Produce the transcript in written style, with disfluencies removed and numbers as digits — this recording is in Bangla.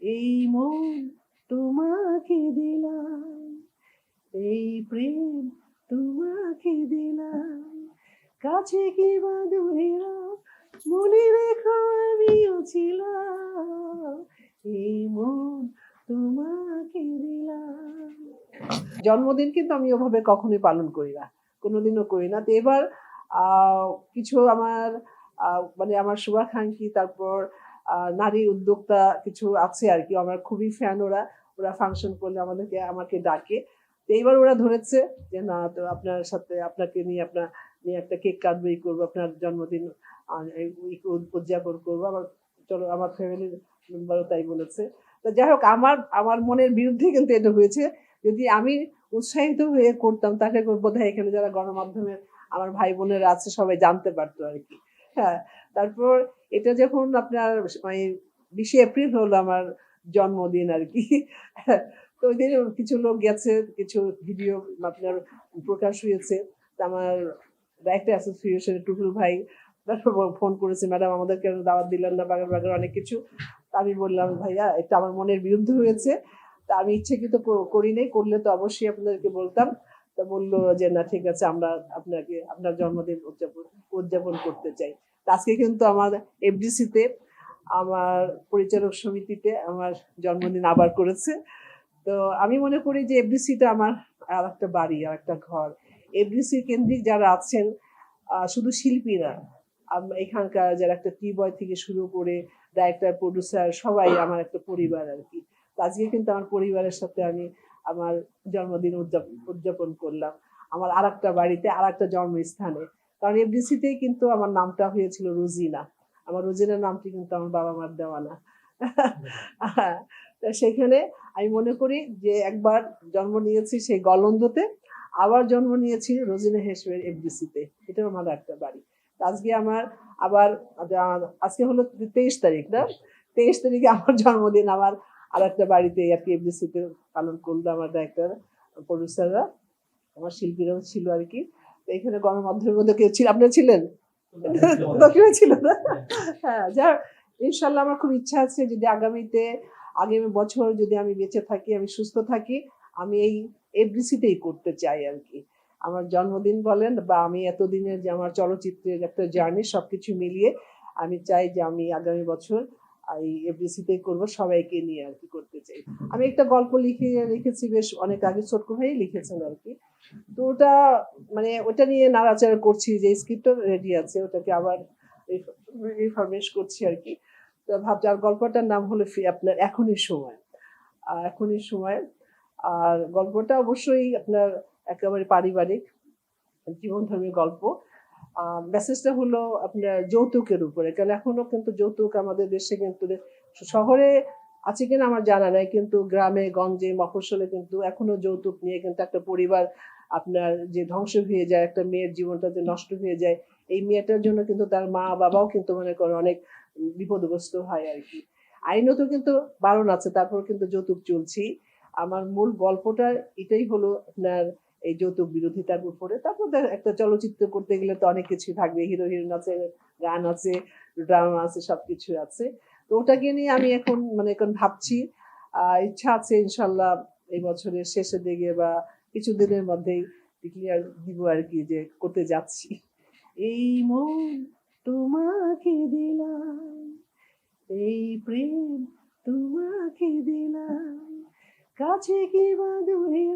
এই মন তোমাকে দিলাম, এই প্রেম তোমাকে দিলাম, কাছে কি বা দূরেরা মনে রেখো আমিও ছিলাম, এই মন তোমাকে দিলাম। জন্মদিন কিন্তু আমি ওভাবে কখনোই পালন করি না, কোনোদিনও করি না। তো এবার কিছু আমার মানে আমার শুভাকাঙ্ক্ষী, তারপর নারী উদ্যোক্তা কিছু আছে আর কি, আমার খুবই ফ্যান ওরা। ওরা ফাংশন করলে আমাকে ডাকে। তো এইবার ওরা ধরেছে যে না, তো আপনার সাথে আপনাকে নিয়ে নিয়ে একটা কেক কাটবো, ই করবো, আপনার জন্মদিন উদযাপন করবো। আমার চলো, আমার ফ্যামিলির মেম্বারও তাই বলেছে। তো যাই হোক, আমার আমার মনের বিরুদ্ধে কিন্তু এটা হয়েছে। যদি আমি উৎসাহিত হয়ে করতাম তাহলে বোধহয় এখানে যারা গণমাধ্যমের আমার ভাই বোনেরা আছে সবাই জানতে পারতো আর কি। হ্যাঁ, তারপর এটা যখন আপনার মানে 20 এপ্রিল হলো আমার জন্মদিন আর কি। তো ওই দিন কিছু লোক গেছে, কিছু ভিডিও আপনার প্রকাশ হয়েছে। তা আমার ডাইরেক্টর অ্যাসোসিয়েশনের টুটুল ভাই তারপর ফোন করেছে, ম্যাডাম আমাদের কেন দাওয়াত দিলেন না, বাগার বাগার অনেক কিছু। তা আমি বললাম, ভাইয়া এটা আমার মনের বিরুদ্ধে হয়েছে, তা আমি ইচ্ছাকৃত করি নাই, করলে তো অবশ্যই আপনাদেরকে বলতাম। তা বললো যে না ঠিক আছে, আমরা আপনার জন্মদিন উদযাপন করতে চাই। আজকে কিন্তু আমার এফডিসিতে, আমার পরিচালক সমিতিতে আমার জন্মদিন আবার করেছে। তো আমি মনে করি যে এফডিসিটা আমার আর একটা বাড়ি, আর একটা ঘর। এফডিসি কেন্দ্রিক যারা আছেন, শুধু শিল্পী না, এখানকার যারা একটা টি বয় থেকে শুরু করে ডাইরেক্টর, প্রডিউসার, সবাই আমার একটা পরিবার আর কি। আজকে কিন্তু আমার পরিবারের সাথে আমি আমার জন্মদিন উদযাপন করলাম আমার আর একটা বাড়িতে, আর একটা জন্মস্থানে। কারণ এফডিসিতেই কিন্তু আমার নামটা হয়েছিল রোজিনা। আমার রোজিনা নামটি কিন্তু আমার বাবা মার দেওয়া না। সেখানে আমি মনে করি যে একবার জন্ম নিয়েছি সেই গলন্দতে, আবার জন্ম নিয়েছি রোজিনা হেসমের এফডিসিতে। এটা আমার একটা বাড়ি। আজকে আমার আবার আজকে হলো 23 তারিখ না, 23 তারিখে আমার জন্মদিন আমার আর একটা বাড়িতে আর কি এফডিসিতে পালন করলো আমার ডাইরেক্টর, প্রডিউসাররা, আমার শিল্পীরাও ছিল আর কি। তো এখানে গণমাধ্যমের মধ্যে কেউ ছিল, আপনারা ছিলেন? কেউ ছিল না। হ্যাঁ, যাক, ইনশাল্লাহ আমার খুব ইচ্ছা আছে যদি আগামী বছর যদি আমি বেঁচে থাকি, আমি সুস্থ থাকি, আমি এই এফডিসিতেই করতে চাই আর কি। আমার জন্মদিন বলেন বা আমি এতদিনের যে আমার চলচ্চিত্রের একটা জার্নি, সবকিছু মিলিয়ে আমি চাই যে আমি আগামী বছর এই এফডিসিতেই করবো, সবাইকে নিয়ে আর কি করতে চাই। আমি একটা গল্প লিখেছি বেশ অনেক আগে, ছোট্ট ভাই লিখেছেন আর কি। তো ওটা মানে ওটা নিয়ে নাড়াচাড়া করছি, যে স্ক্রিপ্টও রেডি আছে, ওটাকে আবার রিফরমেশ করছি আর কি। তো ভাবছি, আর গল্পটার নাম হলো আপনার এখনই সময়। এখনই সময়। আর গল্পটা অবশ্যই আপনার একেবারে পারিবারিক জীবনধর্মী গল্প। মেসেজটা হলো আপনার যৌতুকের উপরে, কারণ এখনো কিন্তু যৌতুক আমাদের দেশে কিন্তু, শহরে আছে কিনা আমার জানা নাই, কিন্তু গ্রামে গঞ্জে মফস্বলে কিন্তু এখনো যৌতুক নিয়ে কিন্তু একটা পরিবার আপনার যে ধ্বংস হয়ে যায়, একটা মেয়ের জীবনটা যে নষ্ট হয়ে যায়, এই মেয়েটার জন্য কিন্তু তার মা বাবাও কিন্তু মনে করে অনেক বিপদগ্রস্ত হয় আর কি। আইনত কিন্তু বারণ আছে, তারপর কিন্তু যৌতুক চলছি। আমার মূল গল্পটা এটাই হলো আপনার এই যৌতুক বিরোধিতার উপরে। তারপর একটা চলচ্চিত্র করতে গেলে তো অনেক কিছু থাকবে, হিরো হিরোইন আছে, গান আছে, ড্রামা আছে, সবকিছু আছে। তো ওটাকে নিয়ে আমি এখন ভাবছি। ইচ্ছা আছে ইনশাল্লাহ এই বছরের শেষের দিকে বা কিছুদিনের মধ্যেই ডিক্লিয়ার দিব আর কি, যে করতে যাচ্ছি। এই মন তোমাকে দিলাম, এই প্রেম তোমাকে দিলাম, কাছে কি বা দূরে